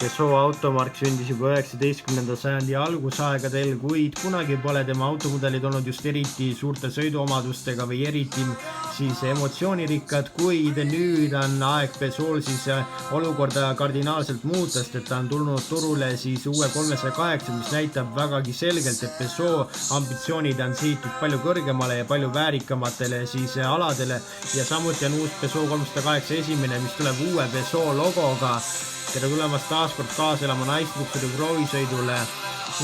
Peugeot automark sündis juba 19. sajandi algusaegadel, kuid kunagi pole tema automudelid olnud just eriti suurte sõiduomadustega või eriti siis emotsioonirikkad, kuid nüüd on aeg Peugeot siis olukorda kardinaalselt muuta, sest et ta on tulnud turule siis uue 308, mis näitab vägagi selgelt, et Peugeot ambitsioonid on sihitud palju kõrgemale ja palju väärikamatele siis aladele ja samuti on uus Peugeot 308 esimene, mis tuleb uue Peugeot logoga. Tere tulemast taaskord kaasa elama naisluksuri proovisõidule.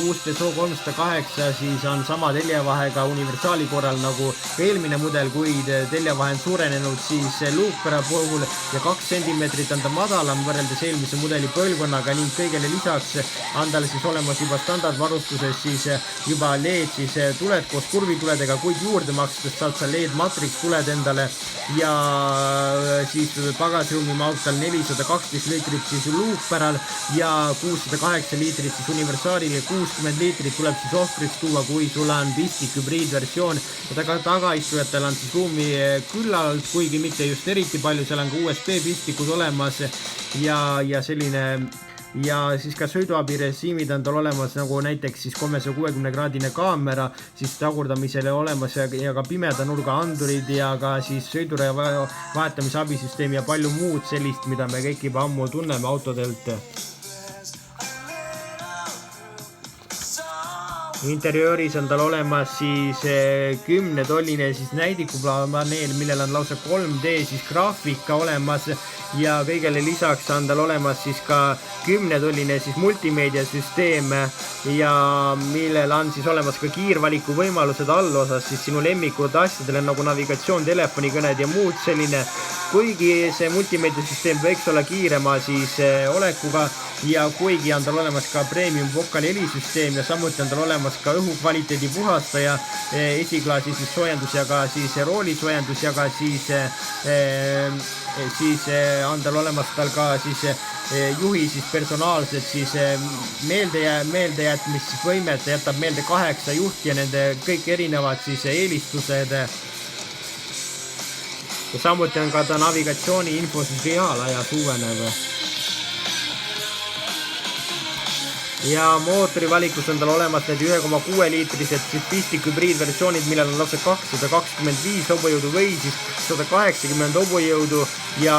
Uus Peugeot 308 siis on sama teljevahega universaali korral nagu eelmine mudel, kuid teljavahe on suurenenud siis luukpära puhul ja 2 cm on ta madalam võrreldes eelmise mudeli põlvkonnaga ning kõigele lisaks on tal siis olemas juba standardvarustuses siis juba LED siis tuled koos kurvituledega, kuid juurde makstes saad sa LED matrix tuled endale ja siis pagasruumi mahub tal 412 liitrit siis luukpäral ja 608 liitrit siis universaalil ja 60 liitrit tuleb siis ohvriks tuua, kui sul on pistik hübriidversioon ja tagaistujatel on siis ruumi küllalt, kuigi mitte just eriti palju, seal on ka USB pistikud olemas ja selline ja siis ka sõiduabirežiimid on tal olemas, nagu näiteks siis 360-kraadine kaamera, siis tagurdamisele olemas ja ka pimeda nurga andurid ja ka siis sõiduraja vahetamise abisüsteem ja palju muud sellist, mida me kõik juba ammu tunneme autodelt. Interiööris on tal olemas siis 10-tolline siis näidikupaneel, millel on lausa 3D siis graafika olemas ja kõigele lisaks on tal olemas siis ka 10-tolline siis multimeediasüsteem ja millel on siis olemas ka kiirvaliku võimalused allosas siis sinu lemmikud asjadele nagu navigatsioon, telefonikõned ja muud selline. Kuigi see multimeediasüsteem võiks olla kiirema siis olekuga ja kuigi on tal olemas ka premium vokali helisüsteem ja samuti on tal olemas ka õhukvaliteedi puhastaja, esiklaasi siis soojendus ja ka siis roolisoojendus ja ka siis on tal olemas ka siis juhi siis personaalsed siis meeldejätmist siis võimet, jätab meelde 8 juhti ja nende kõik erinevad siis eelistused. Ja samuti on ka ta navigatsiooni info siis reaalajas uuenev. Ja mootori valikus on tal olemas need 1,6 liitrised siis pistik hübriidversioonid, millel on lausa 225 hobujõudu või siis 180 hobujõudu ja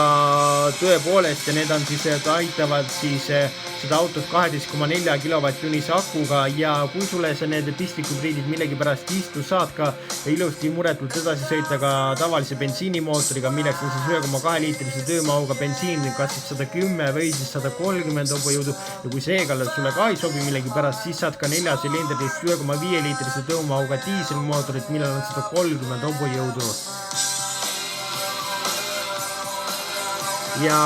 tõepoolest ja need on siis, aitavad siis seda autot 12,4 kWh akuga ja kui sulle need pistik hübriidid millegipärast istu, saad ka ilusti muretult edasi sõita ka tavalise bensiinimootoriga, milleks on siis 1,2 liitrise töömahuga bensiin, kas siis 110 või siis 130 hobujõudu ja kui seega sulle ka ei sobi millegipärast, siis saad ka 4-silindrilist 1,5 liitrise töömahuga diiselmootorit, millel on 130 hobujõudu. Ja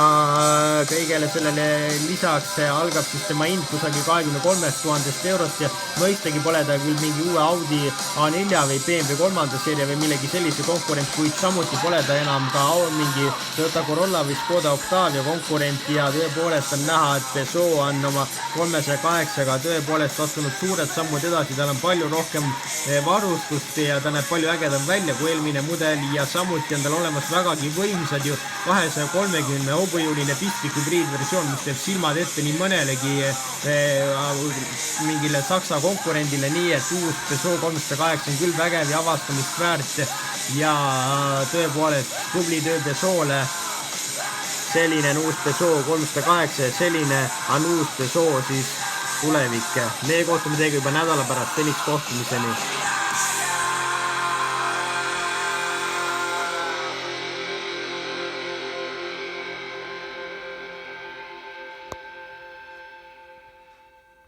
kõigele sellele lisaks algab siis tema hind kusagil 23 000 eurost ja mõistagi pole ta küll mingi uue Audi A4 või BMW 3. seeria või millegi sellise konkurent, kuid samuti pole ta enam ka mingi Toyota Corolla või Škoda Octavia konkurent ja tõepoolest on näha, et Peugeot on oma 308-ga tõepoolest astunud suured sammud edasi, tal on palju rohkem varustust ja ta näeb palju ägedam välja kui eelmine mudel ja samuti on tal olemas vägagi võimsad ju 230 hobujõuline pistik hübriidversioon, mis teeb silmad ette nii mõnelegi mingile Saksa konkurendile, nii et uus Peugeot 308 on küll vägev ja avastamist väärt ja tõepoolest tubli töö Peugeot'le. Selline on uus Peugeot 308 ja selline on uus Peugeot siis tulevik. Me kohtume teiega juba nädala pärast, seniks kohtumiseni.